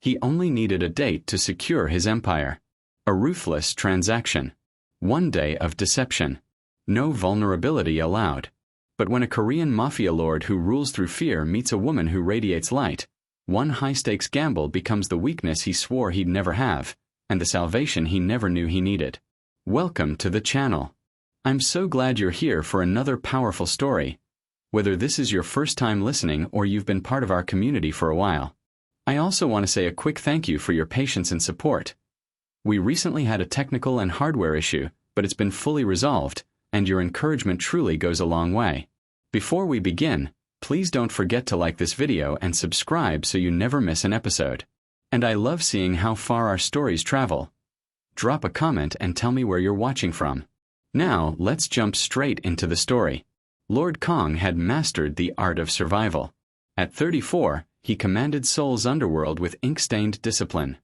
He only needed a date to secure his empire. A ruthless transaction. One day of deception. No vulnerability allowed. But when a Korean mafia lord who rules through fear meets a woman who radiates light, one high-stakes gamble becomes the weakness he swore he'd never have, and the salvation he never knew he needed. Welcome to the channel. I'm so glad you're here for another powerful story. Whether this is your first time listening or you've been part of our community for a while. I also want to say a quick thank you for your patience and support. We recently had a technical and hardware issue, but it's been fully resolved, and your encouragement truly goes a long way. Before we begin, please don't forget to like this video and subscribe so you never miss an episode. And I love seeing how far our stories travel. Drop a comment and tell me where you're watching from. Now, let's jump straight into the story. Lord Kong had mastered the art of survival. At 34, he commanded Seoul's underworld with ink-stained discipline.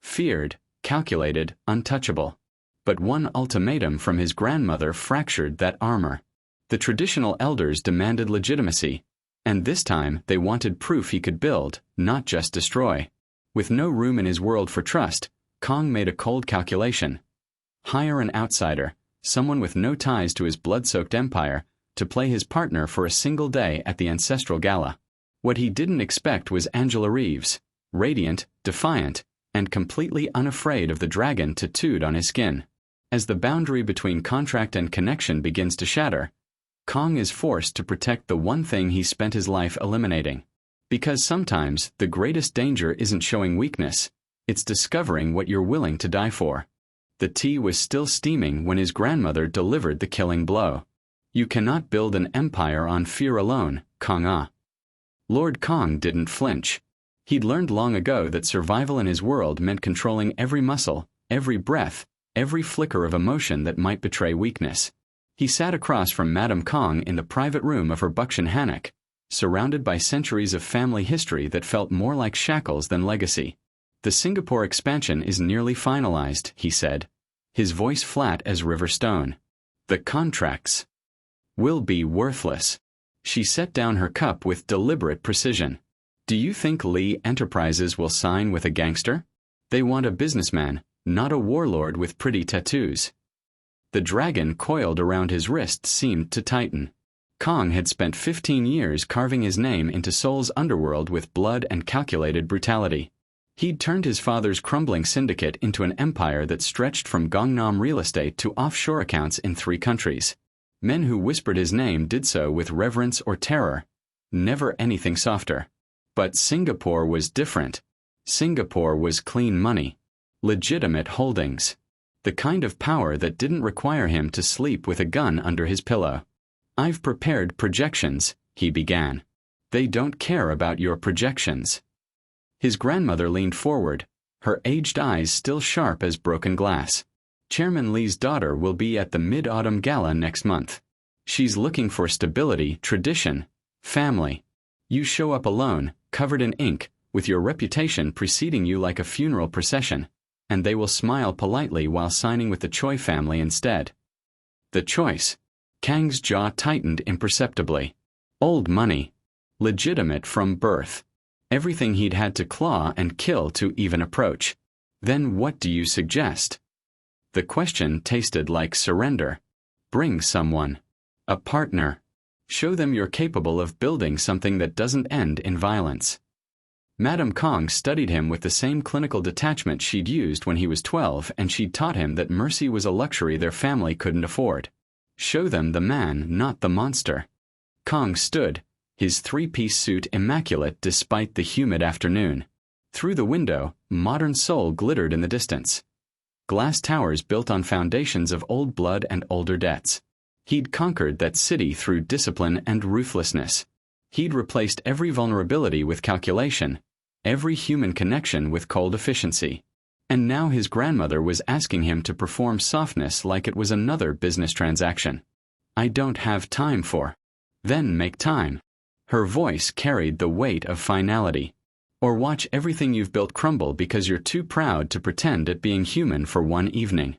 Feared, calculated, untouchable. But one ultimatum from his grandmother fractured that armor. The traditional elders demanded legitimacy, and this time they wanted proof he could build, not just destroy. With no room in his world for trust, Kong made a cold calculation. Hire an outsider, someone with no ties to his blood-soaked empire, to play his partner for a single day at the ancestral gala. What he didn't expect was Angela Reeves, radiant, defiant, and completely unafraid of the dragon tattooed on his skin. As the boundary between contract and connection begins to shatter, Kong is forced to protect the one thing he spent his life eliminating. Because sometimes the greatest danger isn't showing weakness, it's discovering what you're willing to die for. The tea was still steaming when his grandmother delivered the killing blow. You cannot build an empire on fear alone, Kong. Lord Kong didn't flinch. He'd learned long ago that survival in his world meant controlling every muscle, every breath, every flicker of emotion that might betray weakness. He sat across from Madame Kong in the private room of her Buckshin Hanok, surrounded by centuries of family history that felt more like shackles than legacy. The Singapore expansion is nearly finalized, he said, his voice flat as river stone. The contracts will be worthless. She set down her cup with deliberate precision. Do you think Lee Enterprises will sign with a gangster? They want a businessman, not a warlord with pretty tattoos. The dragon coiled around his wrist seemed to tighten. Kong had spent 15 years carving his name into Seoul's underworld with blood and calculated brutality. He'd turned his father's crumbling syndicate into an empire that stretched from Gangnam real estate to offshore accounts in 3 countries. Men who whispered his name did so with reverence or terror, never anything softer. But Singapore was different. Singapore was clean money. Legitimate holdings. The kind of power that didn't require him to sleep with a gun under his pillow. I've prepared projections, he began. They don't care about your projections. His grandmother leaned forward, her aged eyes still sharp as broken glass. Chairman Lee's daughter will be at the Mid-Autumn Gala next month. She's looking for stability, tradition, family. You show up alone, covered in ink, with your reputation preceding you like a funeral procession, and they will smile politely while signing with the Choi family instead. The choice. Kang's jaw tightened imperceptibly. Old money. Legitimate from birth. Everything he'd had to claw and kill to even approach. Then what do you suggest? The question tasted like surrender. Bring someone. A partner. Show them you're capable of building something that doesn't end in violence. Madame Kong studied him with the same clinical detachment she'd used when he was 12, and she'd taught him that mercy was a luxury their family couldn't afford. Show them the man, not the monster. Kong stood, his 3-piece suit immaculate despite the humid afternoon. Through the window, modern Seoul glittered in the distance. Glass towers built on foundations of old blood and older debts. He'd conquered that city through discipline and ruthlessness. He'd replaced every vulnerability with calculation, every human connection with cold efficiency. And now his grandmother was asking him to perform softness like it was another business transaction. I don't have time for. Then make time. Her voice carried the weight of finality. Or watch everything you've built crumble because you're too proud to pretend at being human for one evening.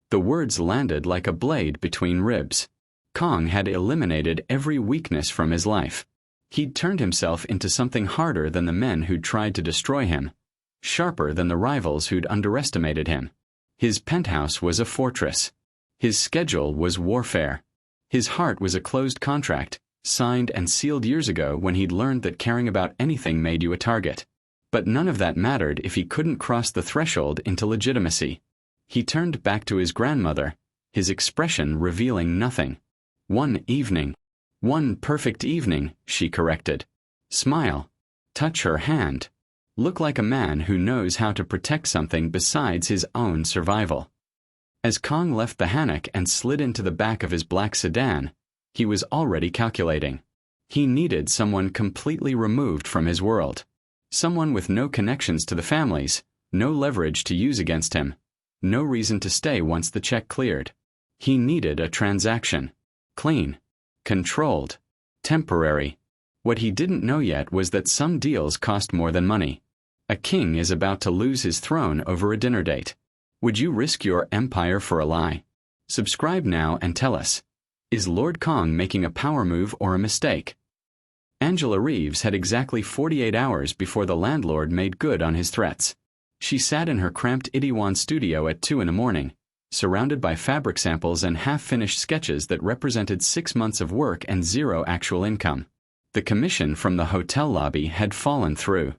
The words landed like a blade between ribs. Kong had eliminated every weakness from his life. He'd turned himself into something harder than the men who'd tried to destroy him. sharper than the rivals who'd underestimated him. His penthouse was a fortress. His schedule was warfare. His heart was a closed contract, signed and sealed years ago when he'd learned that caring about anything made you a target. But none of that mattered if he couldn't cross the threshold into legitimacy. He turned back to his grandmother, his expression revealing nothing. One perfect evening, she corrected. Smile. Touch her hand. Look like a man who knows how to protect something besides his own survival. As Kong left the Hanok and slid into the back of his black sedan, he was already calculating. He needed someone completely removed from his world. Someone with no connections to the families, no leverage to use against him, no reason to stay once the check cleared. He needed a transaction. Clean. Controlled. Temporary. What he didn't know yet was that some deals cost more than money. A king is about to lose his throne over a dinner date. Would you risk your empire for a lie? Subscribe now and tell us. Is Lord Kong making a power move or a mistake? Angela Reeves had exactly 48 hours before the landlord made good on his threats. She sat in her cramped Itaewon studio at 2 a.m, surrounded by fabric samples and half-finished sketches that represented 6 months of work and zero actual income. The commission from the hotel lobby had fallen through.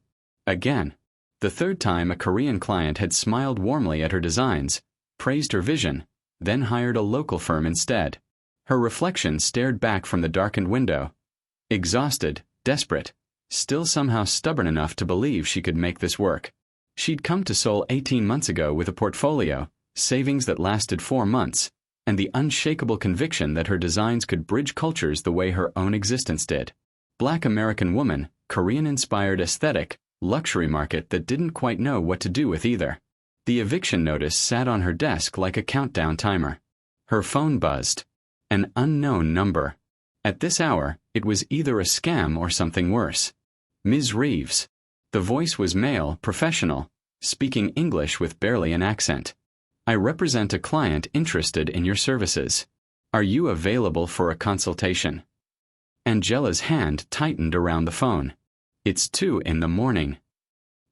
Again. The third time a Korean client had smiled warmly at her designs, praised her vision, then hired a local firm instead. Her reflection stared back from the darkened window. Exhausted, desperate, still somehow stubborn enough to believe she could make this work. She'd come to Seoul 18 months ago with a portfolio, savings that lasted 4 months, and the unshakable conviction that her designs could bridge cultures the way her own existence did. Black American woman, Korean-inspired aesthetic, luxury market that didn't quite know what to do with either. The eviction notice sat on her desk like a countdown timer. Her phone buzzed. An unknown number. At this hour, it was either a scam or something worse. Ms. Reeves. The voice was male, professional, speaking English with barely an accent. I represent a client interested in your services. Are you available for a consultation? Angela's hand tightened around the phone. It's 2 a.m.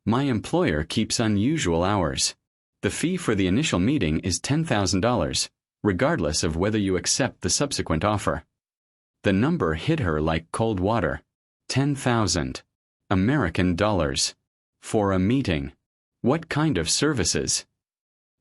My employer keeps unusual hours. The fee for the initial meeting is $10,000, regardless of whether you accept the subsequent offer. The number hit her like cold water. 10,000 American dollars. For a meeting. What kind of services?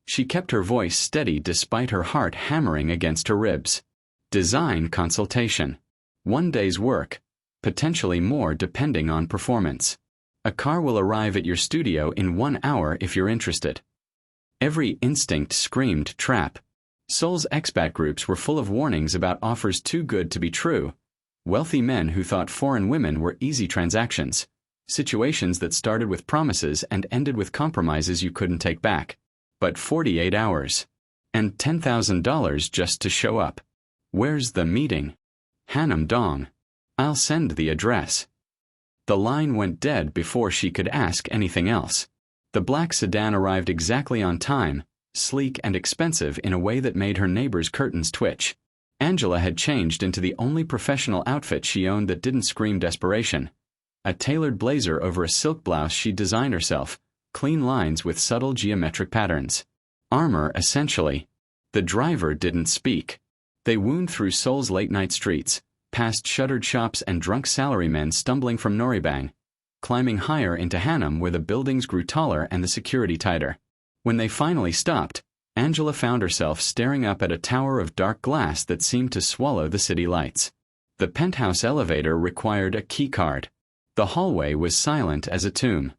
She kept her voice steady despite her heart hammering against her ribs. Design consultation. 1 day's work. Potentially more depending on performance. A car will arrive at your studio in 1 hour if you're interested. Every instinct screamed trap. Seoul's expat groups were full of warnings about offers too good to be true. Wealthy men who thought foreign women were easy transactions. Situations that started with promises and ended with compromises you couldn't take back. But 48 hours. And $10,000 just to show up. Where's the meeting? Hanam-dong. I'll send the address. The line went dead before she could ask anything else. The black sedan arrived exactly on time, sleek and expensive in a way that made her neighbor's curtains twitch. Angela had changed into the only professional outfit she owned that didn't scream desperation. A tailored blazer over a silk blouse she'd designed herself, clean lines with subtle geometric patterns. Armor, essentially. The driver didn't speak. They wound through Seoul's late-night streets, past shuttered shops and drunk salarymen stumbling from Noribang, climbing higher into Hanam where the buildings grew taller and the security tighter. When they finally stopped, Angela found herself staring up at a tower of dark glass that seemed to swallow the city lights. The penthouse elevator required a keycard. The hallway was silent as a tomb.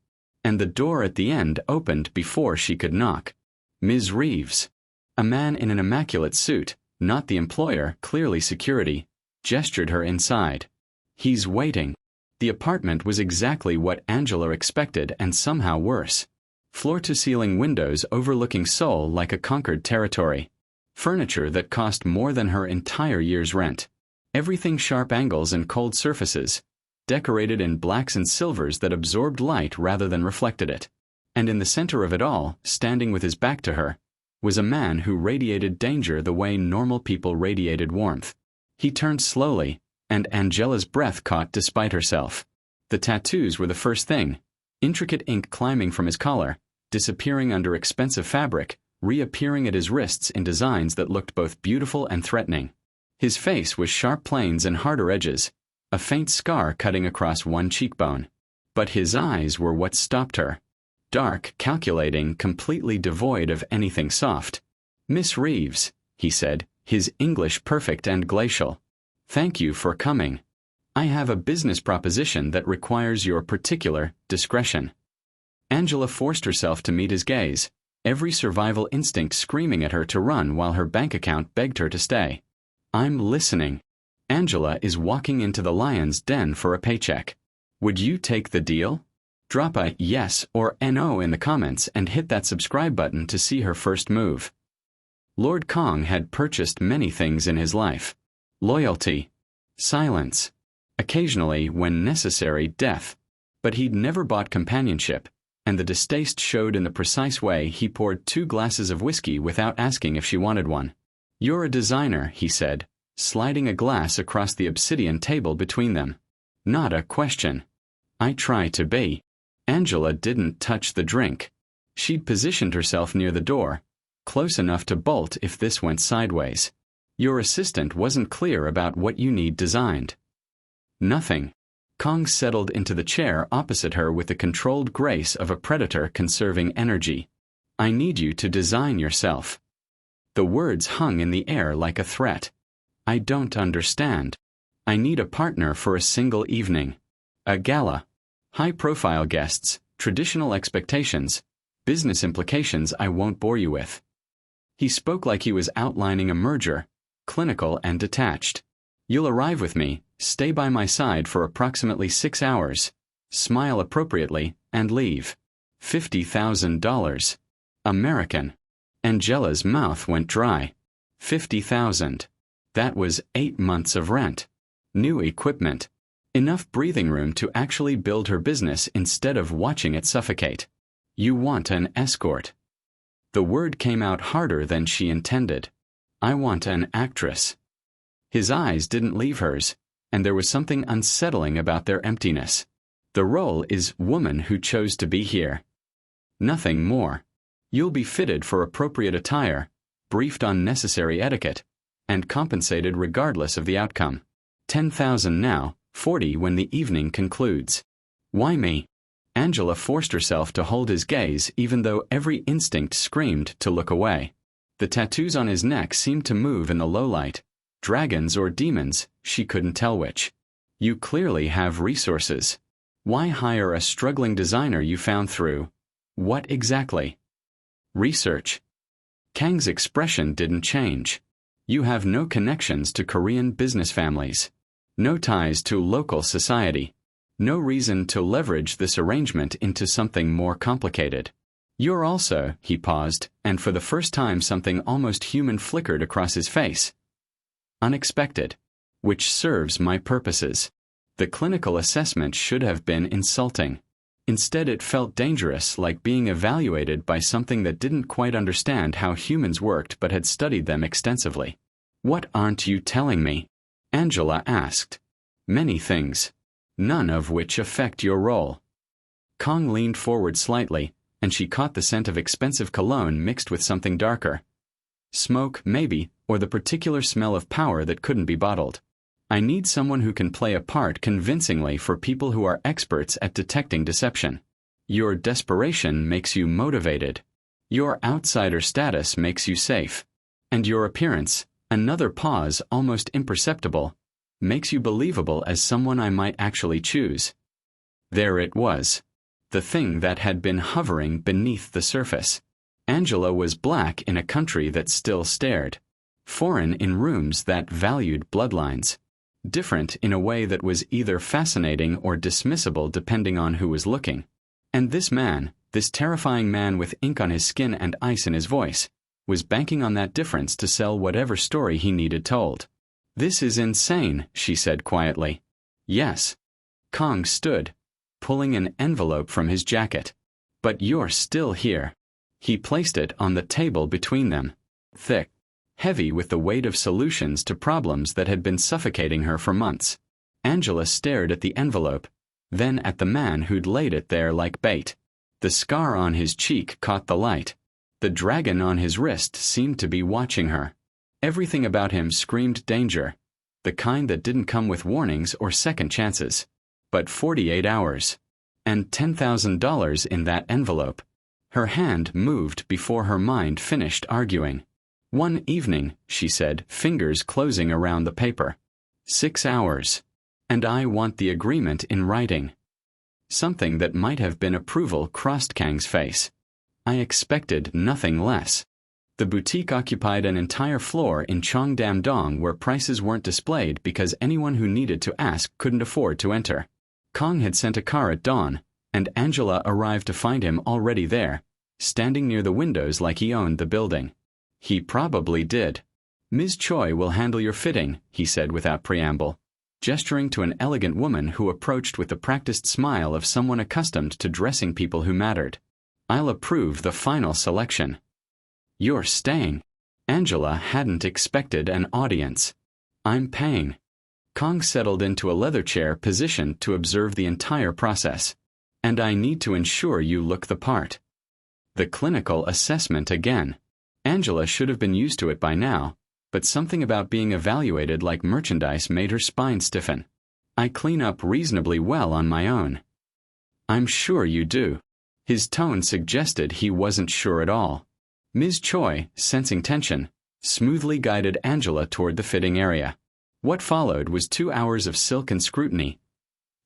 And the door at the end opened before she could knock. Ms. Reeves. A man in an immaculate suit, not the employer, clearly security, gestured her inside. He's waiting. The apartment was exactly what Angela expected and somehow worse. Floor-to-ceiling windows overlooking Seoul like a conquered territory. Furniture that cost more than her entire year's rent. Everything sharp angles and cold surfaces, decorated in blacks and silvers that absorbed light rather than reflected it. And in the center of it all, standing with his back to her, was a man who radiated danger the way normal people radiated warmth. He turned slowly, and Angela's breath caught despite herself. The tattoos were the first thing. intricate ink climbing from his collar, disappearing under expensive fabric, reappearing at his wrists in designs that looked both beautiful and threatening. His face was sharp planes and harder edges, a faint scar cutting across one cheekbone. But his eyes were what stopped her. Dark, calculating, completely devoid of anything soft. "Miss Reeves," he said, his English perfect and glacial. "Thank you for coming. I have a business proposition that requires your particular discretion." Angela forced herself to meet his gaze, every survival instinct screaming at her to run while her bank account begged her to stay. "I'm listening." Angela is walking into the lion's den for a paycheck. Would you take the deal? Drop a yes or no in the comments and hit that subscribe button to see her first move. Lord Kong had purchased many things in his life. Loyalty, silence, occasionally, when necessary, death. But he'd never bought companionship, and the distaste showed in the precise way he poured 2 glasses of whiskey without asking if she wanted one. "You're a designer," he said, sliding a glass across the obsidian table between them. "Not a question." "I try to be." Angela didn't touch the drink. She'd positioned herself near the door, close enough to bolt if this went sideways. "Your assistant wasn't clear about what you need designed." "Nothing." Kong settled into the chair opposite her with the controlled grace of a predator conserving energy. "I need you to design yourself." The words hung in the air like a threat. "I don't understand." "I need a partner for a single evening. A gala. High-profile guests, traditional expectations, business implications I won't bore you with." He spoke like he was outlining a merger, clinical and detached. "You'll arrive with me, stay by my side for approximately 6 hours, smile appropriately, and leave. $50,000. American." Angela's mouth went dry. 50,000. That was 8 months of rent. New equipment. Enough breathing room to actually build her business instead of watching it suffocate. "You want an escort." The word came out harder than she intended. "I want an actress." His eyes didn't leave hers, and there was something unsettling about their emptiness. "The role is woman who chose to be here. Nothing more. You'll be fitted for appropriate attire, briefed on necessary etiquette, and compensated regardless of the outcome. 10,000 now, 40 when the evening concludes." "Why me?" Angela forced herself to hold his gaze even though every instinct screamed to look away. The tattoos on his neck seemed to move in the low light. Dragons or demons, she couldn't tell which. "You clearly have resources. Why hire a struggling designer you found through what exactly?" "Research." Kang's expression didn't change. "You have no connections to Korean business families. No ties to local society. No reason to leverage this arrangement into something more complicated. You're also," he paused, and for the first time something almost human flickered across his face. "Unexpected. Which serves my purposes." The clinical assessment should have been insulting. Instead it felt dangerous, like being evaluated by something that didn't quite understand how humans worked but had studied them extensively. "What aren't you telling me?" Angela asked. "Many things. None of which affect your role." Kong leaned forward slightly, and she caught the scent of expensive cologne mixed with something darker. Smoke, maybe, or the particular smell of power that couldn't be bottled. "I need someone who can play a part convincingly for people who are experts at detecting deception. Your desperation makes you motivated. Your outsider status makes you safe. And your appearance, another pause almost imperceptible, makes you believable as someone I might actually choose." There it was. The thing that had been hovering beneath the surface. Angela was black in a country that still stared. Foreign in rooms that valued bloodlines. Different in a way that was either fascinating or dismissible depending on who was looking. And this man, this terrifying man with ink on his skin and ice in his voice, was banking on that difference to sell whatever story he needed told. "This is insane," she said quietly. "Yes." Kong stood, pulling an envelope from his jacket. "But you're still here." He placed it on the table between them. Thick. Heavy with the weight of solutions to problems that had been suffocating her for months. Angela stared at the envelope, then at the man who'd laid it there like bait. The scar on his cheek caught the light. The dragon on his wrist seemed to be watching her. Everything about him screamed danger, the kind that didn't come with warnings or second chances. But 48 hours. And $10,000 in that envelope. Her hand moved before her mind finished arguing. "One evening," she said, fingers closing around the paper. 6 hours. And I want the agreement in writing. Something that might have been approval crossed Kang's face. I expected nothing less. The boutique occupied an entire floor in Cheongdam-dong where prices weren't displayed because anyone who needed to ask couldn't afford to enter. Kang had sent a car at dawn, and Angela arrived to find him already there, standing near the windows like he owned the building. He probably did. "Ms. Choi will handle your fitting," he said without preamble, gesturing to an elegant woman who approached with the practiced smile of someone accustomed to dressing people who mattered. "I'll approve the final selection." "You're staying." Angela hadn't expected an audience. "I'm paying." Kang settled into a leather chair positioned to observe the entire process. "And I need to ensure you look the part." The clinical assessment again. Angela should have been used to it by now, but something about being evaluated like merchandise made her spine stiffen. "I clean up reasonably well on my own." "I'm sure you do." His tone suggested he wasn't sure at all. Ms. Choi, sensing tension, smoothly guided Angela toward the fitting area. What followed was 2 hours of silk and scrutiny,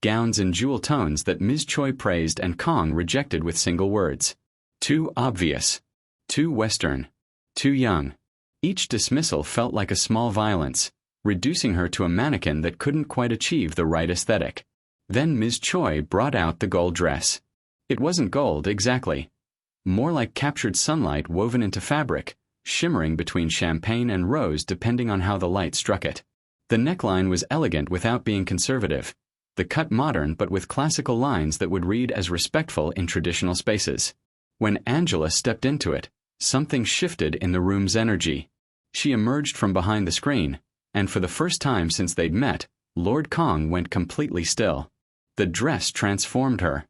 gowns in jewel tones that Ms. Choi praised and Kang rejected with single words. Too obvious. Too Western. Too young. Each dismissal felt like a small violence, reducing her to a mannequin that couldn't quite achieve the right aesthetic. Then Ms. Choi brought out the gold dress. It wasn't gold exactly. More like captured sunlight woven into fabric, shimmering between champagne and rose depending on how the light struck it. The neckline was elegant without being conservative, the cut modern but with classical lines that would read as respectful in traditional spaces. When Angela stepped into it, something shifted in the room's energy. She emerged from behind the screen, and for the first time since they'd met, Lord Kang went completely still. The dress transformed her.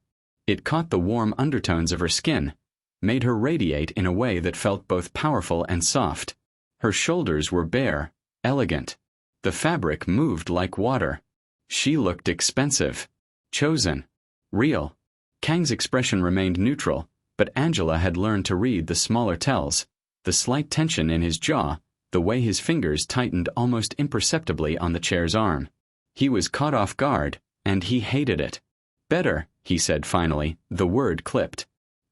It caught the warm undertones of her skin, made her radiate in a way that felt both powerful and soft. Her shoulders were bare, elegant. The fabric moved like water. She looked expensive. Chosen. Real. Kang's expression remained neutral, but Angela had learned to read the smaller tells, the slight tension in his jaw, the way his fingers tightened almost imperceptibly on the chair's arm. He was caught off guard, and he hated it. "Better," he said finally, the word clipped.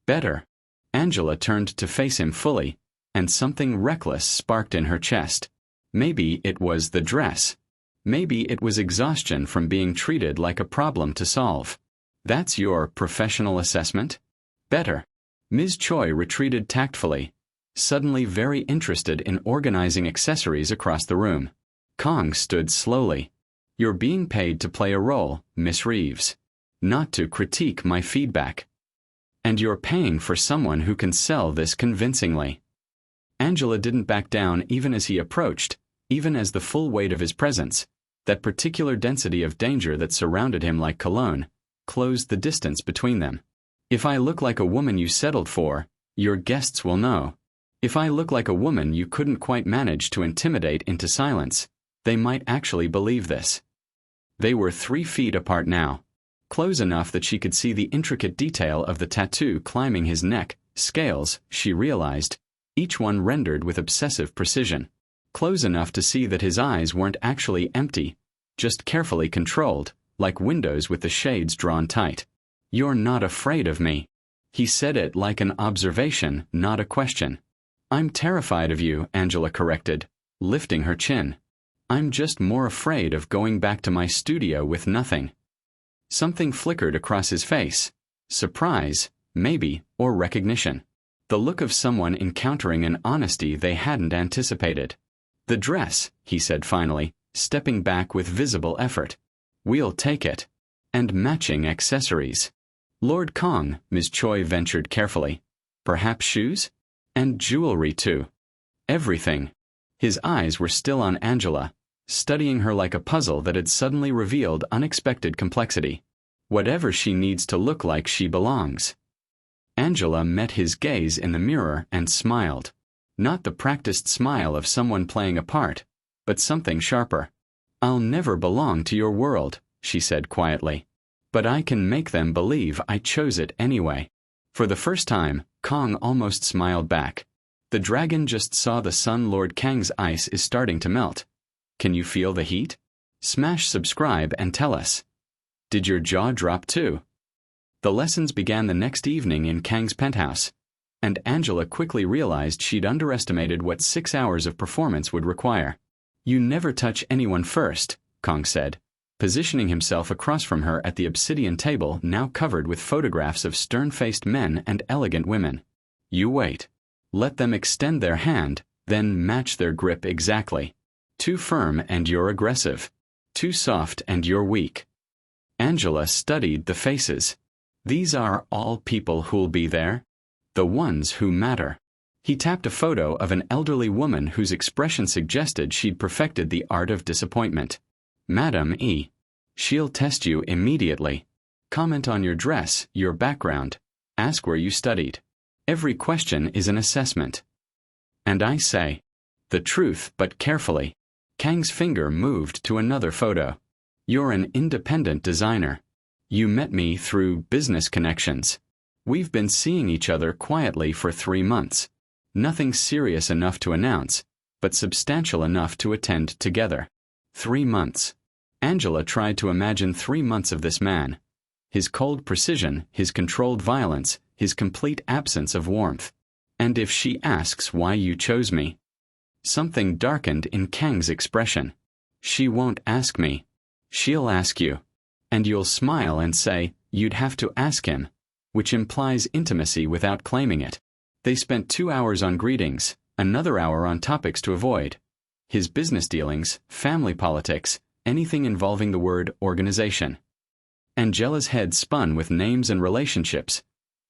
"Better." Angela turned to face him fully, and something reckless sparked in her chest. Maybe it was the dress. Maybe it was exhaustion from being treated like a problem to solve. "That's your professional assessment?" "Better." Ms. Choi retreated tactfully, suddenly very interested in organizing accessories across the room. Kang stood slowly. "You're being paid to play a role, Miss Reeves. Not to critique my feedback. And you're paying for someone who can sell this convincingly." Angela didn't back down even as he approached, even as the full weight of his presence, that particular density of danger that surrounded him like cologne, closed the distance between them. "If I look like a woman you settled for, your guests will know. If I look like a woman you couldn't quite manage to intimidate into silence, they might actually believe this." They were 3 feet apart now, close enough that she could see the intricate detail of the tattoo climbing his neck, scales, she realized, each one rendered with obsessive precision. Close enough to see that his eyes weren't actually empty, just carefully controlled, like windows with the shades drawn tight. "You're not afraid of me." He said it like an observation, not a question. "I'm terrified of you," Angela corrected, lifting her chin. "I'm just more afraid of going back to my studio with nothing." Something flickered across his face. Surprise, maybe, or recognition. The look of someone encountering an honesty they hadn't anticipated. "The dress," he said finally, stepping back with visible effort. "We'll take it. And matching accessories." "Lord Kang," Ms. Choi ventured carefully. "Perhaps shoes? And jewelry too." "Everything." His eyes were still on Angela, studying her like a puzzle that had suddenly revealed unexpected complexity. Whatever she needs to look like she belongs. Angela met his gaze in the mirror and smiled. Not the practiced smile of someone playing a part, but something sharper. "I'll never belong to your world," she said quietly. "But I can make them believe I chose it anyway." For the first time, Kong almost smiled back. "The dragon just saw the sun. Lord Kang's ice is starting to melt. Can you feel the heat? Smash subscribe and tell us. Did your jaw drop too?" The lessons began the next evening in Kang's penthouse, and Angela quickly realized she'd underestimated what 6 hours of performance would require. "You never touch anyone first," Kong said, positioning himself across from her at the obsidian table now covered with photographs of stern-faced men and elegant women. "You wait. Let them extend their hand, then match their grip exactly. Too firm and you're aggressive. Too soft and you're weak." Angela studied the faces. "These are all people who'll be there. The ones who matter." He tapped a photo of an elderly woman whose expression suggested she'd perfected the art of disappointment. "Madam E. She'll test you immediately. Comment on your dress, your background. Ask where you studied. Every question is an assessment. And I say the truth, but carefully." Kang's finger moved to another photo. "You're an independent designer. You met me through business connections. We've been seeing each other quietly for 3 months. Nothing serious enough to announce, but substantial enough to attend together. 3 months. Angela tried to imagine 3 months of this man. His cold precision, his controlled violence, his complete absence of warmth. "And if she asks why you chose me?" Something darkened in Kang's expression. "She won't ask me. She'll ask you. And you'll smile and say, you'd have to ask him," which implies intimacy without claiming it. They spent 2 hours on greetings, another hour on topics to avoid. His business dealings, family politics, anything involving the word organization. Angela's head spun with names and relationships,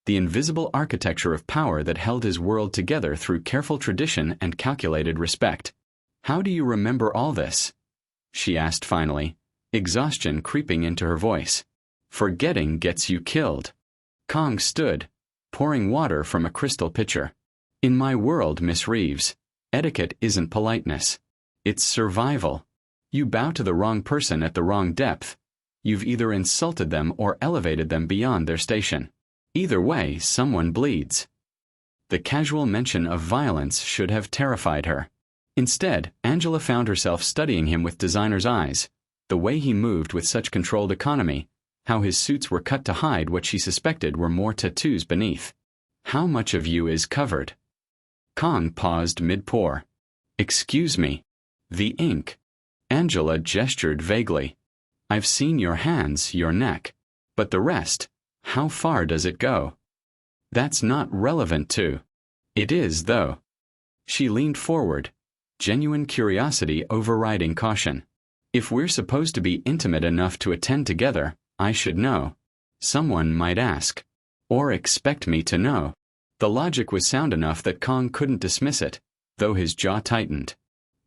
the invisible architecture of power that held his world together through careful tradition and calculated respect. "How do you remember all this?" she asked finally, exhaustion creeping into her voice. "Forgetting gets you killed." Kong stood, pouring water from a crystal pitcher. "In my world, Miss Reeves, etiquette isn't politeness. It's survival. You bow to the wrong person at the wrong depth. You've either insulted them or elevated them beyond their station. Either way, someone bleeds." The casual mention of violence should have terrified her. Instead, Angela found herself studying him with designer's eyes, the way he moved with such controlled economy, how his suits were cut to hide what she suspected were more tattoos beneath. "How much of you is covered?" Kong paused mid-pour. "Excuse me. The ink." Angela gestured vaguely. "I've seen your hands, your neck. But the rest, how far does it go?" "That's not relevant to." "It is, though." She leaned forward, genuine curiosity overriding caution. "If we're supposed to be intimate enough to attend together, I should know. Someone might ask. Or expect me to know." The logic was sound enough that Kong couldn't dismiss it, though his jaw tightened.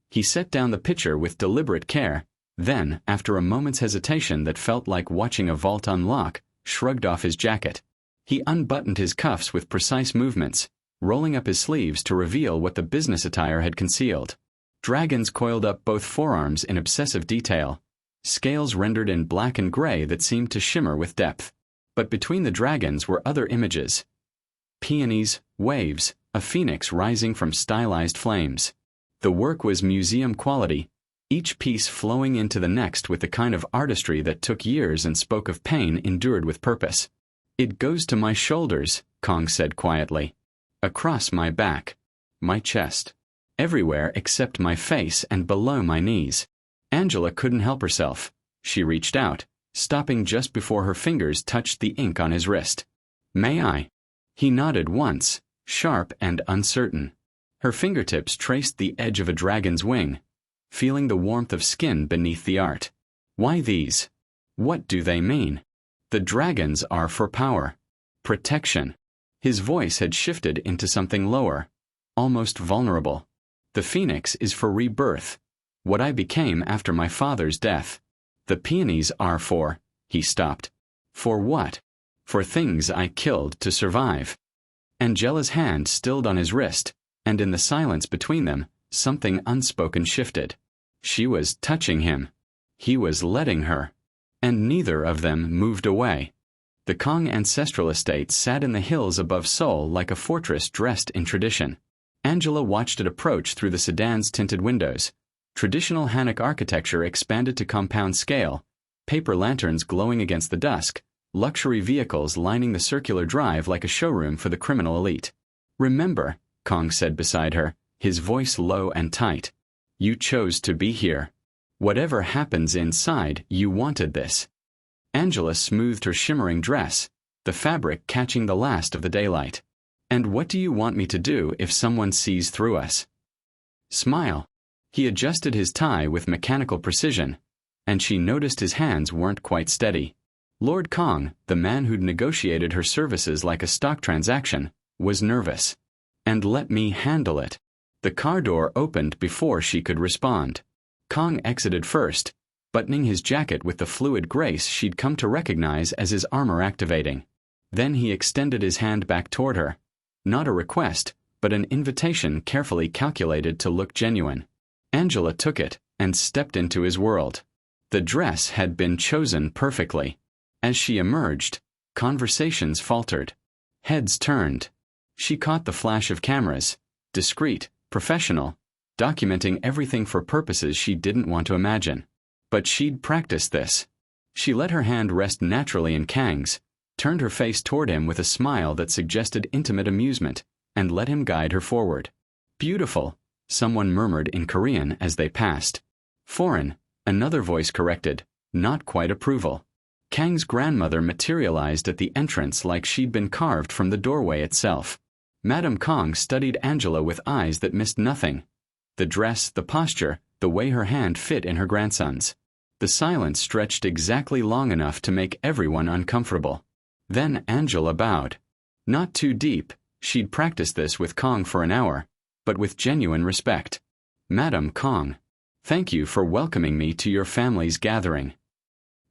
He set down the pitcher with deliberate care, then, after a moment's hesitation that felt like watching a vault unlock, shrugged off his jacket. He unbuttoned his cuffs with precise movements, rolling up his sleeves to reveal what the business attire had concealed. Dragons coiled up both forearms in obsessive detail, scales rendered in black and gray that seemed to shimmer with depth. But between the dragons were other images. Peonies, waves, a phoenix rising from stylized flames. The work was museum quality, each piece flowing into the next with the kind of artistry that took years and spoke of pain endured with purpose. "It goes to my shoulders," Kong said quietly. "Across my back. My chest. Everywhere except my face and below my knees." Angela couldn't help herself. She reached out, stopping just before her fingers touched the ink on his wrist. "May I?" He nodded once, sharp and uncertain. Her fingertips traced the edge of a dragon's wing, feeling the warmth of skin beneath the art. "Why these? What do they mean?" "The dragons are for power. Protection." His voice had shifted into something lower, almost vulnerable. "The phoenix is for rebirth, what I became after my father's death. The peonies are for—" he stopped. For what? For things I killed to survive. Angela's hand stilled on his wrist, and in the silence between them, something unspoken shifted. She was touching him. He was letting her. And neither of them moved away. The Kong ancestral estate sat in the hills above Seoul like a fortress dressed in tradition. Angela watched it approach through the sedan's tinted windows. Traditional Hanok architecture expanded to compound scale, paper lanterns glowing against the dusk, luxury vehicles lining the circular drive like a showroom for the criminal elite. "Remember," Kong said beside her, his voice low and tight, "you chose to be here. Whatever happens inside, you wanted this." Angela smoothed her shimmering dress, the fabric catching the last of the daylight. "And what do you want me to do if someone sees through us?" "Smile." He adjusted his tie with mechanical precision, and she noticed his hands weren't quite steady. Lord Kong, the man who'd negotiated her services like a stock transaction, was nervous. "And let me handle it." The car door opened before she could respond. Kong exited first, buttoning his jacket with the fluid grace she'd come to recognize as his armor activating. Then he extended his hand back toward her. Not a request, but an invitation carefully calculated to look genuine. Angela took it and stepped into his world. The dress had been chosen perfectly. As she emerged, conversations faltered. Heads turned. She caught the flash of cameras, discreet, professional, documenting everything for purposes she didn't want to imagine. But she'd practiced this. She let her hand rest naturally in Kang's, turned her face toward him with a smile that suggested intimate amusement, and let him guide her forward. "Beautiful," someone murmured in Korean as they passed. "Foreign," another voice corrected, not quite approval. Kang's grandmother materialized at the entrance like she'd been carved from the doorway itself. Madame Kong studied Angela with eyes that missed nothing. The dress, the posture, the way her hand fit in her grandson's. The silence stretched exactly long enough to make everyone uncomfortable. Then Angela bowed. Not too deep, she'd practiced this with Kong for an hour, but with genuine respect. "Madame Kong, thank you for welcoming me to your family's gathering."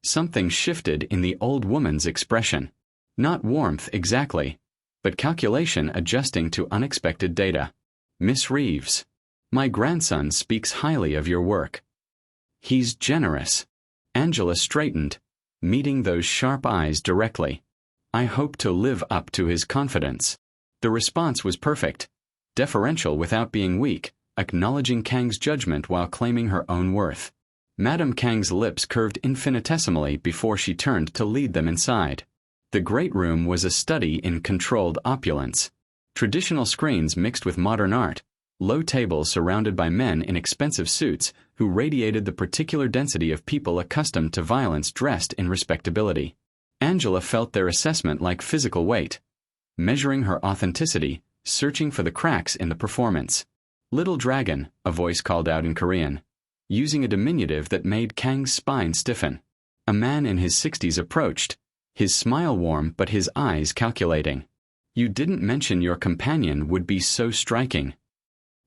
Something shifted in the old woman's expression. Not warmth exactly, but calculation adjusting to unexpected data. "Miss Reeves, my grandson speaks highly of your work." "He's generous." Angela straightened, meeting those sharp eyes directly. "I hope to live up to his confidence." The response was perfect, deferential without being weak, acknowledging Kang's judgment while claiming her own worth. Madame Kang's lips curved infinitesimally before she turned to lead them inside. The great room was a study in controlled opulence. Traditional screens mixed with modern art, low tables surrounded by men in expensive suits who radiated the particular density of people accustomed to violence dressed in respectability. Angela felt their assessment like physical weight, measuring her authenticity, searching for the cracks in the performance. "Little dragon," a voice called out in Korean, using a diminutive that made Kang's spine stiffen. A man in his 60s approached, his smile warm but his eyes calculating. "You didn't mention your companion would be so striking."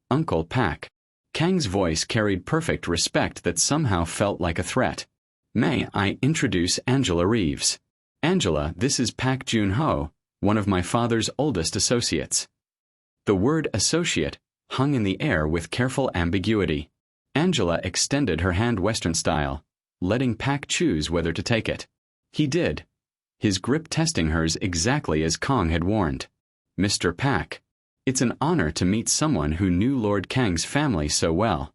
"Uncle Pak." Kang's voice carried perfect respect that somehow felt like a threat. "May I introduce Angela Reeves?" "Angela, this is Pak Jun-ho, one of my father's oldest associates." The word associate hung in the air with careful ambiguity. Angela extended her hand Western style, letting Pak choose whether to take it. He did, his grip testing hers exactly as Kong had warned. "Mr. Pak, it's an honor to meet someone who knew Lord Kang's family so well."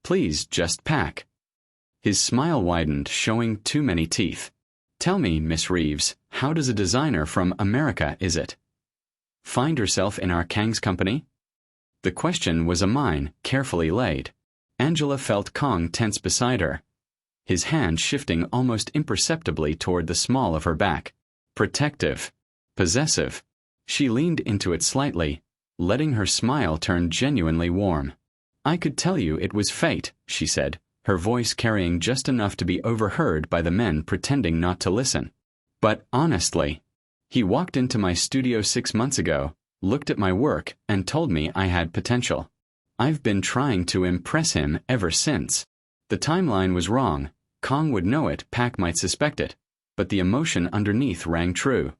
"Please, just Pak." His smile widened, showing too many teeth. "Tell me, Miss Reeves, how does a designer from America is it? Find herself in our Kang's company?" The question was a mine, carefully laid. Angela felt Kong tense beside her, his hand shifting almost imperceptibly toward the small of her back. Protective. Possessive. She leaned into it slightly, letting her smile turn genuinely warm. "I could tell you it was fate," she said, her voice carrying just enough to be overheard by the men pretending not to listen. "But honestly, he walked into my studio 6 months ago, looked at my work, and told me I had potential. I've been trying to impress him ever since. The timeline was wrong. Kong would know it, Pak might suspect it. but the emotion underneath rang true.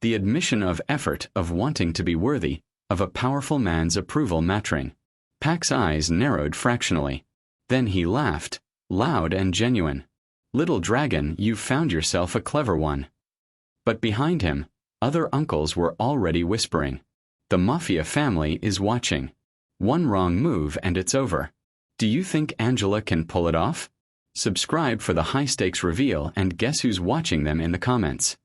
The admission of effort, of wanting to be worthy, of a powerful man's approval mattering. Pak's eyes narrowed fractionally. Then he laughed, loud and genuine. "Little dragon, you've found yourself a clever one." But behind him, other uncles were already whispering. "The Mafia family is watching. One wrong move and it's over. Do you think Angela can pull it off?" Subscribe for the high-stakes reveal and guess who's watching them in the comments.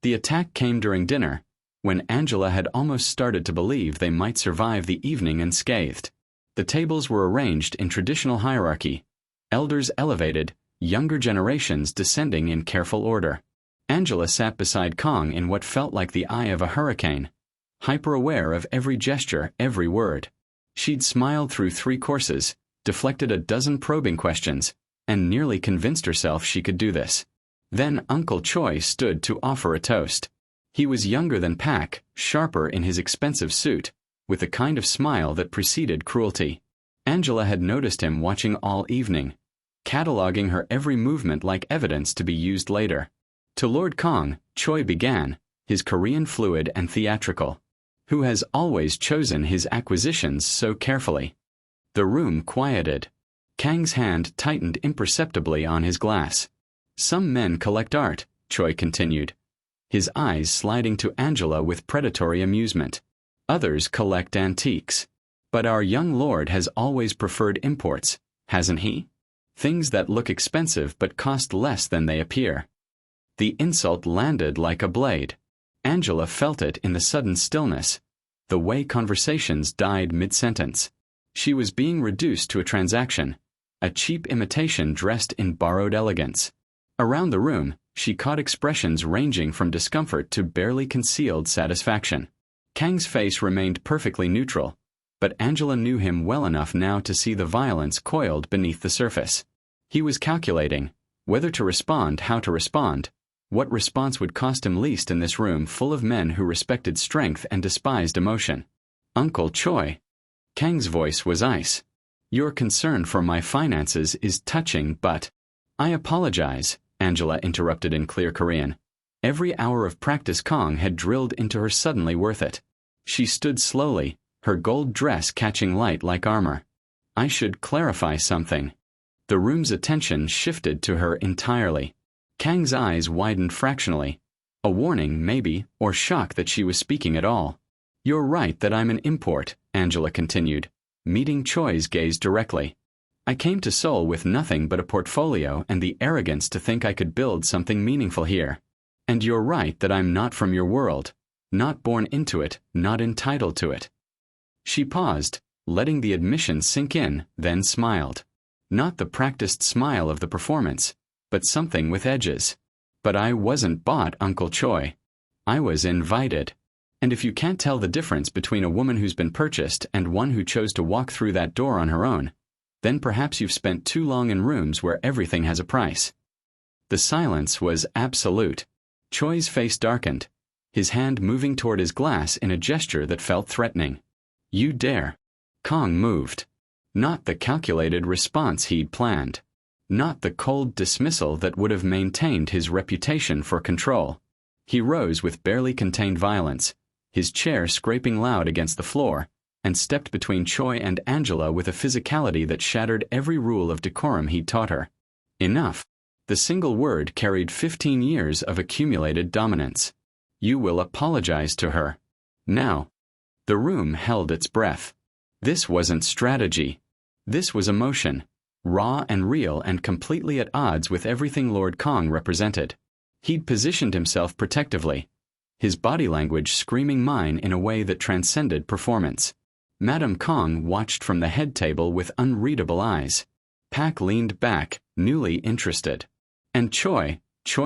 The attack came during dinner, when Angela had almost started to believe they might survive the evening unscathed. The tables were arranged in traditional hierarchy, elders elevated, younger generations descending in careful order. Angela sat beside Kong in what felt like the eye of a hurricane, hyper-aware of every gesture, every word. She'd smiled through 3 courses, deflected a dozen probing questions, and nearly convinced herself she could do this. Then Uncle Choi stood to offer a toast. He was younger than Pak, sharper in his expensive suit, with a kind of smile that preceded cruelty. Angela had noticed him watching all evening, cataloging her every movement like evidence to be used later. To Lord Kong, Choi began, his Korean fluid and theatrical. "Who has always chosen his acquisitions so carefully." The room quieted. Kang's hand tightened imperceptibly on his glass. "Some men collect art," Choi continued, his eyes sliding to Angela with predatory amusement. "Others collect antiques. But our young lord has always preferred imports, hasn't he? Things that look expensive but cost less than they appear." The insult landed like a blade. Angela felt it in the sudden stillness, the way conversations died mid-sentence. She was being reduced to a transaction, a cheap imitation dressed in borrowed elegance. Around the room, she caught expressions ranging from discomfort to barely concealed satisfaction. Kang's face remained perfectly neutral, but Angela knew him well enough now to see the violence coiled beneath the surface. He was calculating whether to respond, how to respond, what response would cost him least in this room full of men who respected strength and despised emotion. "Uncle Choi." Kang's voice was ice. "Your concern for my finances is touching, but—" "I apologize," Angela interrupted in clear Korean. Every hour of practice Kong had drilled into her suddenly worth it. She stood slowly, her gold dress catching light like armor. "I should clarify something." The room's attention shifted to her entirely. Kang's eyes widened fractionally. A warning, maybe, or shock that she was speaking at all. "You're right that I'm an import," Angela continued, meeting Choi's gaze directly. "I came to Seoul with nothing but a portfolio and the arrogance to think I could build something meaningful here. And you're right that I'm not from your world, not born into it, not entitled to it." She paused, letting the admission sink in, then smiled. Not the practiced smile of the performance, but something with edges. "But I wasn't bought, Uncle Choi. I was invited. And if you can't tell the difference between a woman who's been purchased and one who chose to walk through that door on her own, then perhaps you've spent too long in rooms where everything has a price." The silence was absolute. Choi's face darkened, his hand moving toward his glass in a gesture that felt threatening. "You dare." Kong moved. Not the calculated response he'd planned. Not the cold dismissal that would have maintained his reputation for control. He rose with barely contained violence, his chair scraping loud against the floor, and stepped between Choi and Angela with a physicality that shattered every rule of decorum he'd taught her. Enough. The single word carried 15 years of accumulated dominance. "You will apologize to her. Now." The room held its breath. This wasn't strategy. This was emotion, raw and real and completely at odds with everything Lord Kong represented. He'd positioned himself protectively, his body language screaming mine in a way that transcended performance. Madame Kong watched from the head table with unreadable eyes. Pak leaned back, newly interested. And Choi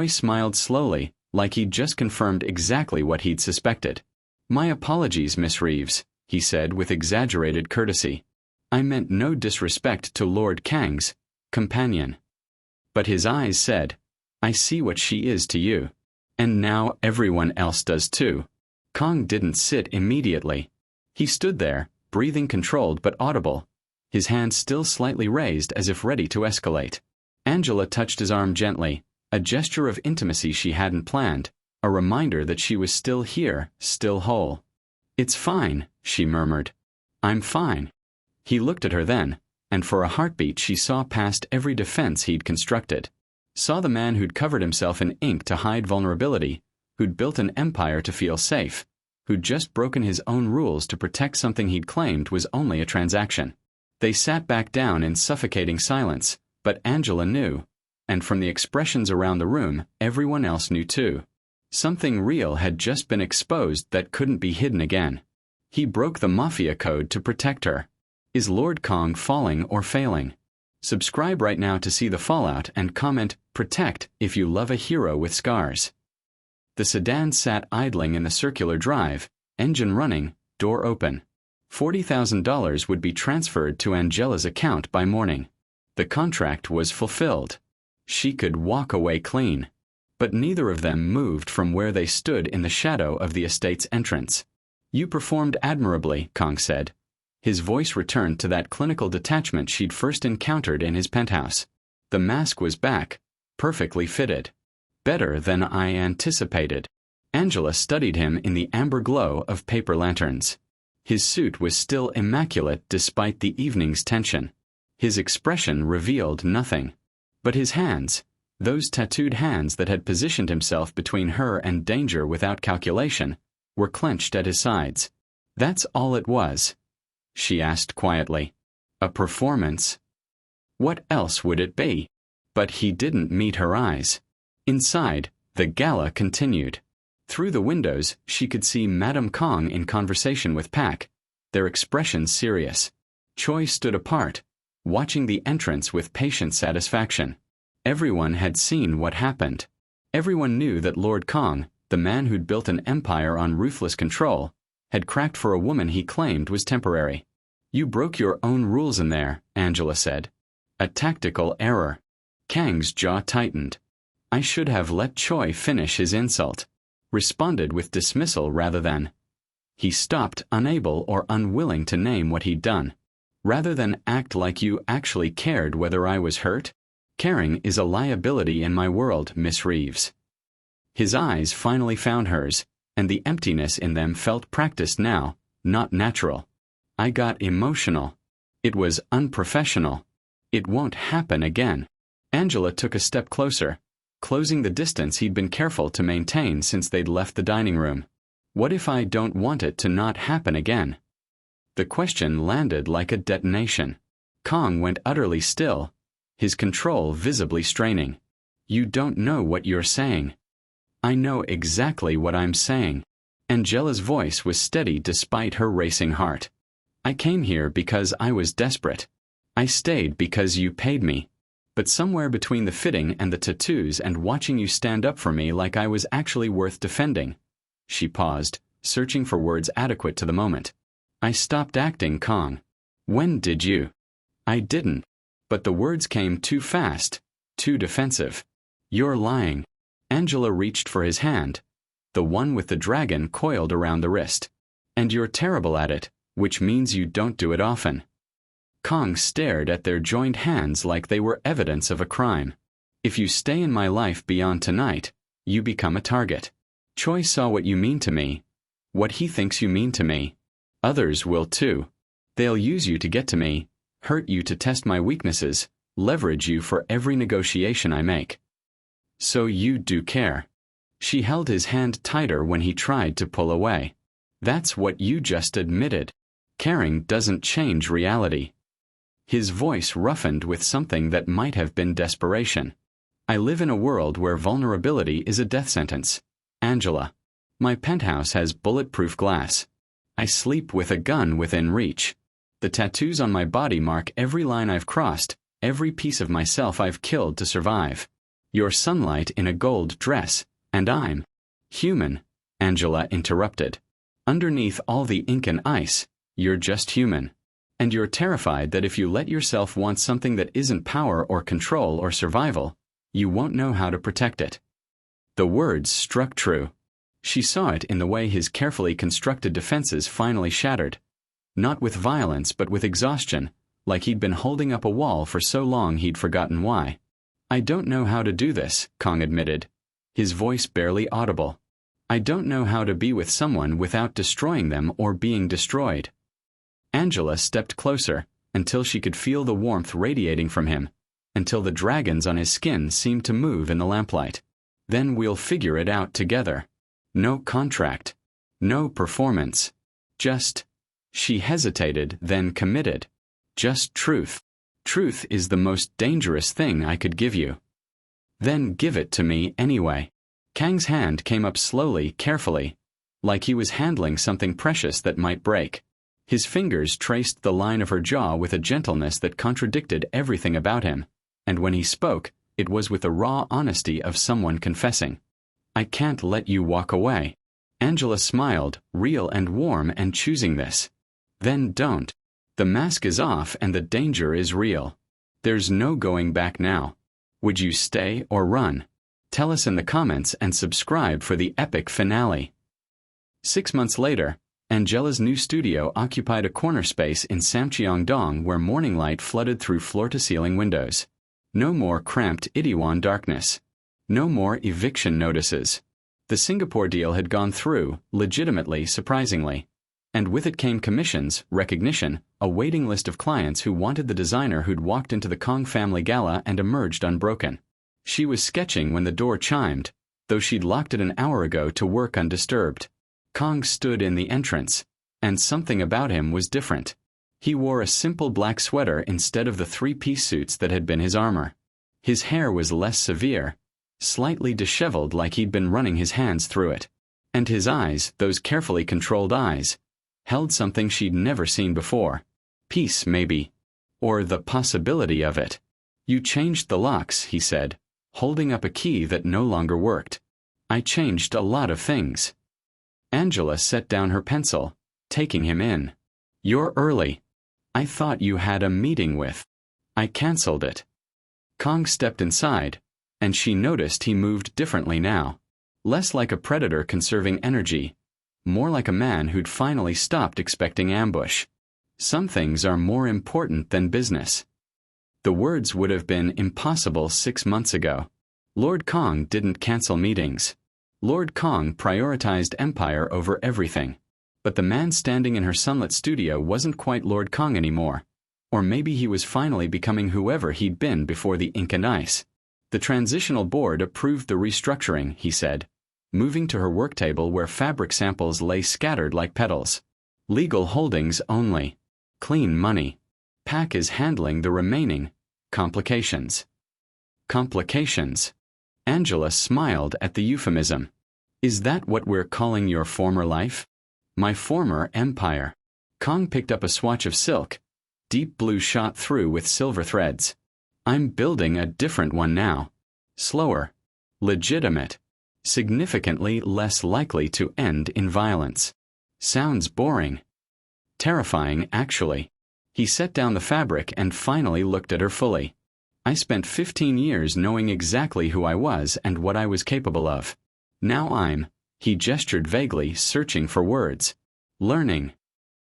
smiled slowly, like he'd just confirmed exactly what he'd suspected. "My apologies, Miss Reeves," he said with exaggerated courtesy. "I meant no disrespect to Lord Kang's companion." But his eyes said, "I see what she is to you. And now everyone else does too." Kong didn't sit immediately. He stood there, breathing controlled but audible, his hand still slightly raised as if ready to escalate. Angela touched his arm gently, A gesture of intimacy she hadn't planned, a reminder that she was still here, still whole. "It's fine," she murmured. "I'm fine." He looked at her then, and for a heartbeat she saw past every defense he'd constructed. Saw the man who'd covered himself in ink to hide vulnerability, who'd built an empire to feel safe, who'd just broken his own rules to protect something he'd claimed was only a transaction. They sat back down in suffocating silence, but Angela knew, and from the expressions around the room, everyone else knew too. Something real had just been exposed that couldn't be hidden again. He broke the Mafia code to protect her. Is Lord Kong falling or failing? Subscribe right now to see the fallout and comment "Protect" if you love a hero with scars. The sedan sat idling in the circular drive, engine running, door open. $40,000 would be transferred to Angela's account by morning. The contract was fulfilled. She could walk away clean. But neither of them moved from where they stood in the shadow of the estate's entrance. "You performed admirably," Kong said. His voice returned to that clinical detachment she'd first encountered in his penthouse. The mask was back, perfectly fitted. "Better than I anticipated." Angela studied him in the amber glow of paper lanterns. His suit was still immaculate despite the evening's tension. His expression revealed nothing. But his hands, those tattooed hands that had positioned himself between her and danger without calculation, were clenched at his sides. "That's all it was?" she asked quietly. "A performance?" What else would it be? But he didn't meet her eyes. Inside, the gala continued. Through the windows, she could see Madame Kong in conversation with Pak, their expressions serious. Choi stood apart, watching the entrance with patient satisfaction. Everyone had seen what happened. Everyone knew that Lord Kong, the man who'd built an empire on ruthless control, had cracked for a woman he claimed was temporary. "You broke your own rules in there," Angela said. "A tactical error." Kang's jaw tightened. "I should have let Choi finish his insult." Responded with dismissal rather than. He stopped, unable or unwilling to name what he'd done. "Rather than act like you actually cared whether I was hurt? Caring is a liability in my world, Miss Reeves." His eyes finally found hers, and the emptiness in them felt practiced now, not natural. "I got emotional. It was unprofessional. It won't happen again." Angela took a step closer, closing the distance he'd been careful to maintain since they'd left the dining room. "What if I don't want it to not happen again?" The question landed like a detonation. Kong went utterly still, his control visibly straining. "You don't know what you're saying." "I know exactly what I'm saying." Angela's voice was steady despite her racing heart. "I came here because I was desperate. I stayed because you paid me. But somewhere between the fitting and the tattoos and watching you stand up for me like I was actually worth defending." She paused, searching for words adequate to the moment. "I stopped acting, Kong." "When did you?" "I didn't. But the words came too fast, too defensive." "You're lying." Angela reached for his hand, the one with the dragon coiled around the wrist. "And you're terrible at it, which means you don't do it often." Kong stared at their joined hands like they were evidence of a crime. "If you stay in my life beyond tonight, you become a target. Choi saw what you mean to me, what he thinks you mean to me. Others will too. They'll use you to get to me, hurt you to test my weaknesses, leverage you for every negotiation I make." "So you do care." She held his hand tighter when he tried to pull away. "That's what you just admitted. Caring doesn't change reality." His voice roughened with something that might have been desperation. "I live in a world where vulnerability is a death sentence, Angela. My penthouse has bulletproof glass. I sleep with a gun within reach. The tattoos on my body mark every line I've crossed, every piece of myself I've killed to survive. You're sunlight in a gold dress, and I'm human," Angela interrupted. "Underneath all the ink and ice, you're just human. And you're terrified that if you let yourself want something that isn't power or control or survival, you won't know how to protect it." The words struck true. She saw it in the way his carefully constructed defenses finally shattered. Not with violence but with exhaustion, like he'd been holding up a wall for so long he'd forgotten why. I don't know how to do this, Kong admitted, his voice barely audible. I don't know how to be with someone without destroying them or being destroyed. Angela stepped closer until she could feel the warmth radiating from him, until the dragons on his skin seemed to move in the lamplight. Then we'll figure it out together. No contract. No performance. Just, she hesitated, then committed. Just truth. Truth is the most dangerous thing I could give you. Then give it to me anyway. Kang's hand came up slowly, carefully, like he was handling something precious that might break. His fingers traced the line of her jaw with a gentleness that contradicted everything about him, and when he spoke, it was with the raw honesty of someone confessing. I can't let you walk away. Angela smiled, real and warm and choosing this. Then don't. The mask is off and the danger is real. There's no going back now. Would you stay or run? Tell us in the comments and subscribe for the epic finale. 6 months later, Angela's new studio occupied a corner space in Samcheong-dong where morning light flooded through floor-to-ceiling windows. No more cramped Itaewon darkness. No more eviction notices. The Singapore deal had gone through, legitimately, surprisingly. And with it came commissions, recognition, a waiting list of clients who wanted the designer who'd walked into the Kong family gala and emerged unbroken. She was sketching when the door chimed, though she'd locked it an hour ago to work undisturbed. Kong stood in the entrance, and something about him was different. He wore a simple black sweater instead of the three-piece suits that had been his armor. His hair was less severe, slightly disheveled like he'd been running his hands through it. And his eyes, those carefully controlled eyes, held something she'd never seen before. Peace, maybe. Or the possibility of it. You changed the locks, he said, holding up a key that no longer worked. I changed a lot of things. Angela set down her pencil, taking him in. You're early. I thought you had a meeting with. I canceled it. Kong stepped inside, and she noticed he moved differently now. Less like a predator conserving energy, more like a man who'd finally stopped expecting ambush. Some things are more important than business. The words would have been impossible 6 months ago. Lord Kong didn't cancel meetings. Lord Kong prioritized empire over everything. But the man standing in her sunlit studio wasn't quite Lord Kong anymore. Or maybe he was finally becoming whoever he'd been before the ink and ice. The transitional board approved the restructuring, he said, moving to her work table where fabric samples lay scattered like petals. Legal holdings only. Clean money. Pak is handling the remaining complications. Complications. Angela smiled at the euphemism. Is that what we're calling your former life? My former empire. Kong picked up a swatch of silk, deep blue shot through with silver threads. I'm building a different one now. Slower. Legitimate. Significantly less likely to end in violence. Sounds boring. Terrifying, actually. He set down the fabric and finally looked at her fully. I spent 15 years knowing exactly who I was and what I was capable of. Now he gestured vaguely, searching for words. Learning.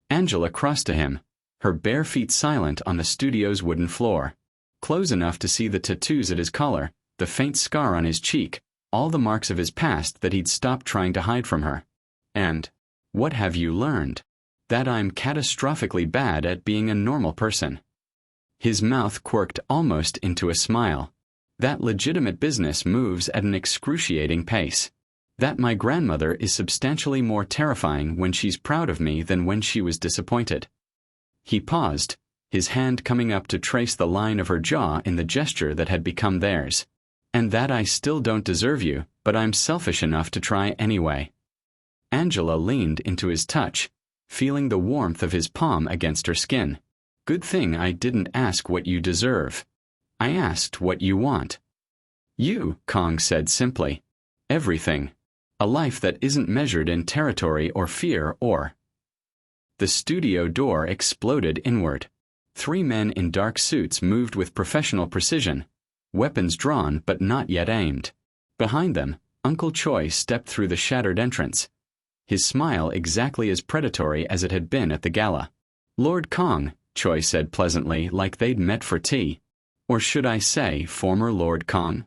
Angela crossed to him, her bare feet silent on the studio's wooden floor. Close enough to see the tattoos at his collar, the faint scar on his cheek, all the marks of his past that he'd stopped trying to hide from her. And, what have you learned? That I'm catastrophically bad at being a normal person. His mouth quirked almost into a smile. That legitimate business moves at an excruciating pace. That my grandmother is substantially more terrifying when she's proud of me than when she was disappointed. He paused, his hand coming up to trace the line of her jaw in the gesture that had become theirs. And that I still don't deserve you, but I'm selfish enough to try anyway. Angela leaned into his touch, feeling the warmth of his palm against her skin. Good thing I didn't ask what you deserve. I asked what you want. You, Kong said simply. Everything. A life that isn't measured in territory or fear or... The studio door exploded inward. 3 men in dark suits moved with professional precision, weapons drawn but not yet aimed. Behind them, Uncle Choi stepped through the shattered entrance, his smile exactly as predatory as it had been at the gala. Lord Kong, Choi said pleasantly, like they'd met for tea. Or should I say former Lord Kang?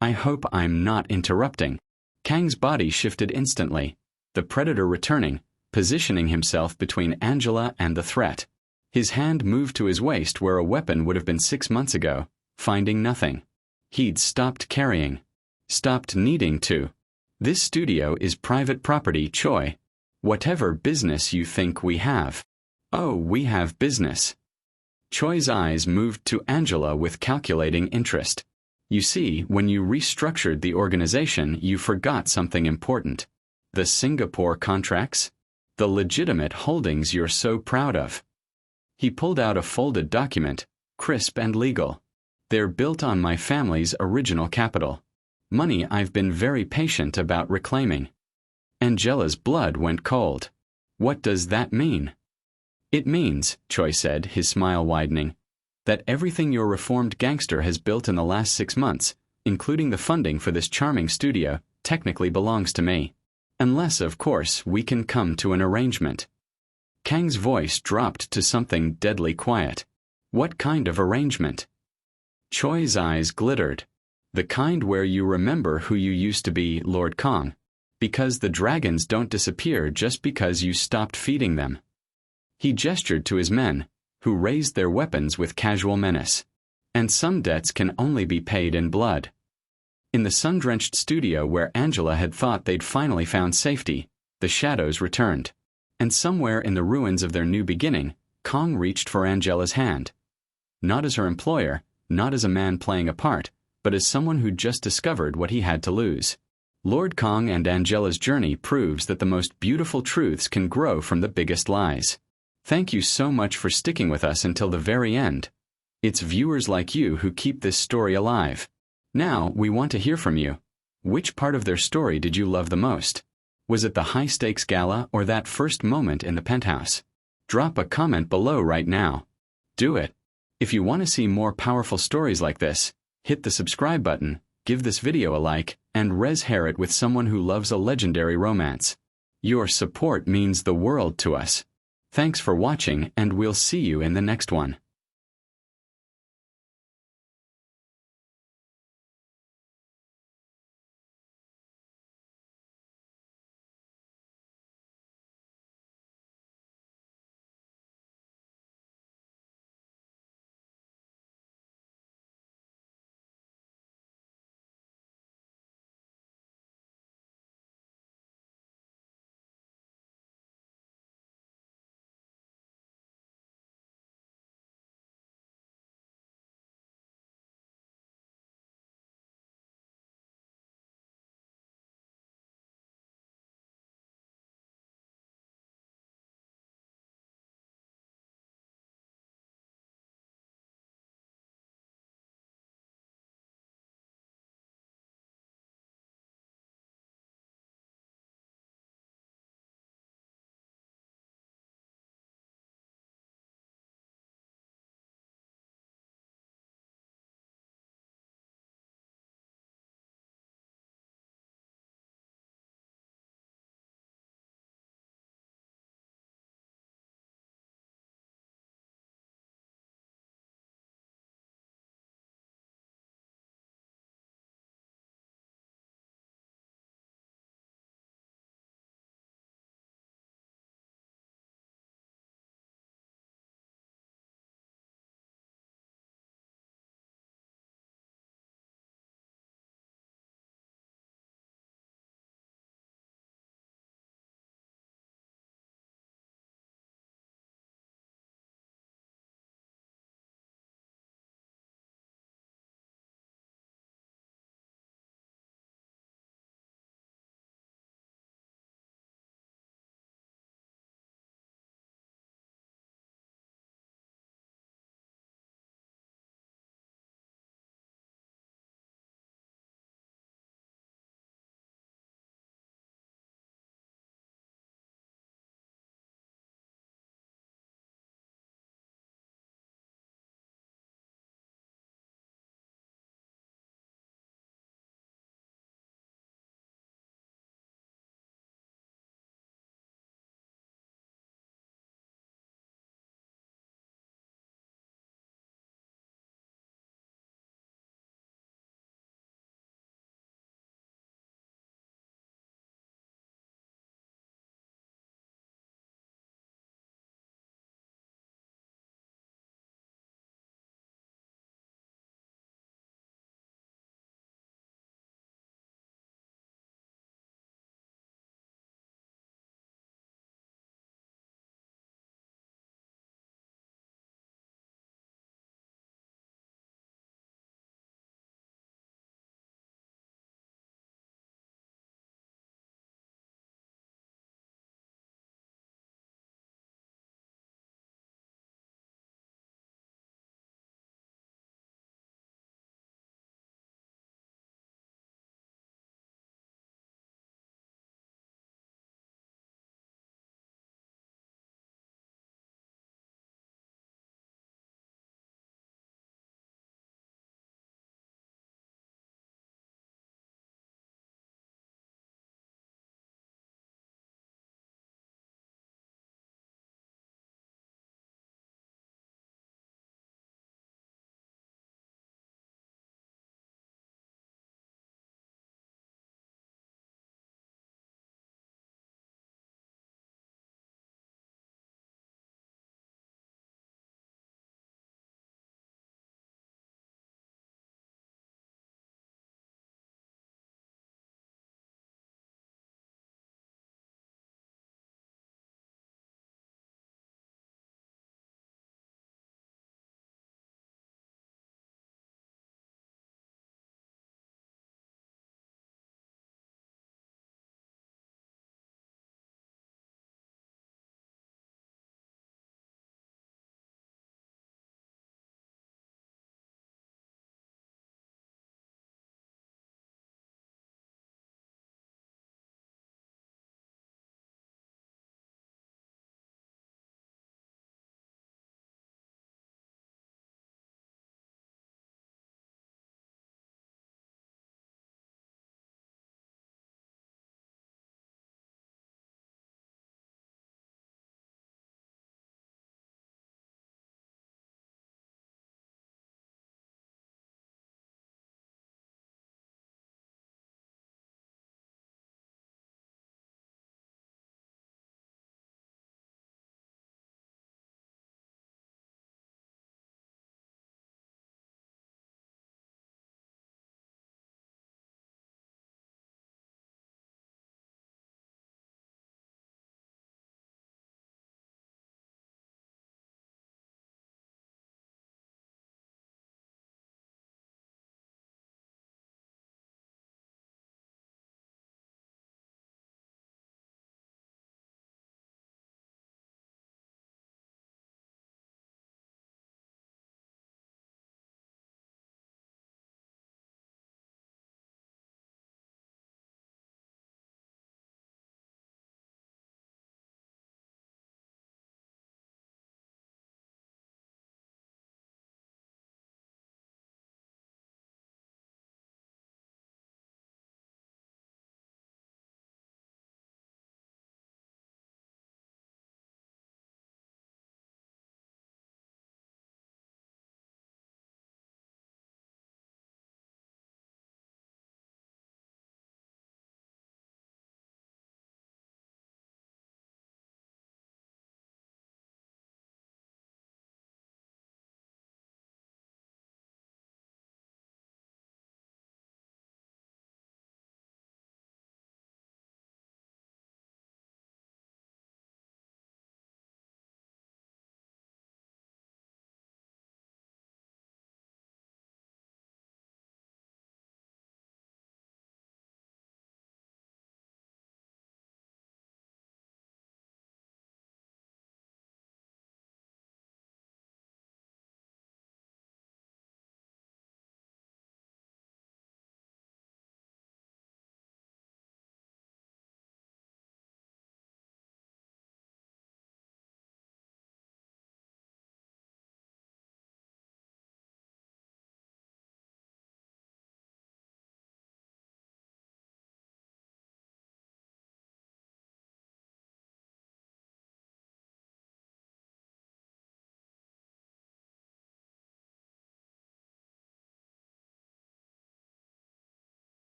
I hope I'm not interrupting. Kang's body shifted instantly, the predator returning, positioning himself between Angela and the threat. His hand moved to his waist where a weapon would have been 6 months ago, finding nothing. He'd stopped carrying. Stopped needing to. This studio is private property, Choi. Whatever business you think we have. Oh, we have business. Choi's eyes moved to Angela with calculating interest. You see, when you restructured the organization, you forgot something important. The Singapore contracts? The legitimate holdings you're so proud of. He pulled out a folded document, crisp and legal. They're built on my family's original capital. Money I've been very patient about reclaiming. Angela's blood went cold. What does that mean? It means, Choi said, his smile widening, that everything your reformed gangster has built in the last 6 months, including the funding for this charming studio, technically belongs to me. Unless, of course, we can come to an arrangement. Kang's voice dropped to something deadly quiet. What kind of arrangement? Choi's eyes glittered. The kind where you remember who you used to be, Lord Kang. Because the dragons don't disappear just because you stopped feeding them. He gestured to his men, who raised their weapons with casual menace. And some debts can only be paid in blood. In the sun-drenched studio where Angela had thought they'd finally found safety, the shadows returned. And somewhere in the ruins of their new beginning, Kang reached for Angela's hand. Not as her employer, not as a man playing a part, but as someone who'd just discovered what he had to lose. Lord Kang and Angela's journey proves that the most beautiful truths can grow from the biggest lies. Thank you so much for sticking with us until the very end. It's viewers like you who keep this story alive. Now, we want to hear from you. Which part of their story did you love the most? Was it the high-stakes gala or that first moment in the penthouse? Drop a comment below right now. Do it. If you want to see more powerful stories like this, hit the subscribe button, give this video a like, and share it with someone who loves a legendary romance. Your support means the world to us. Thanks for watching, and we'll see you in the next one.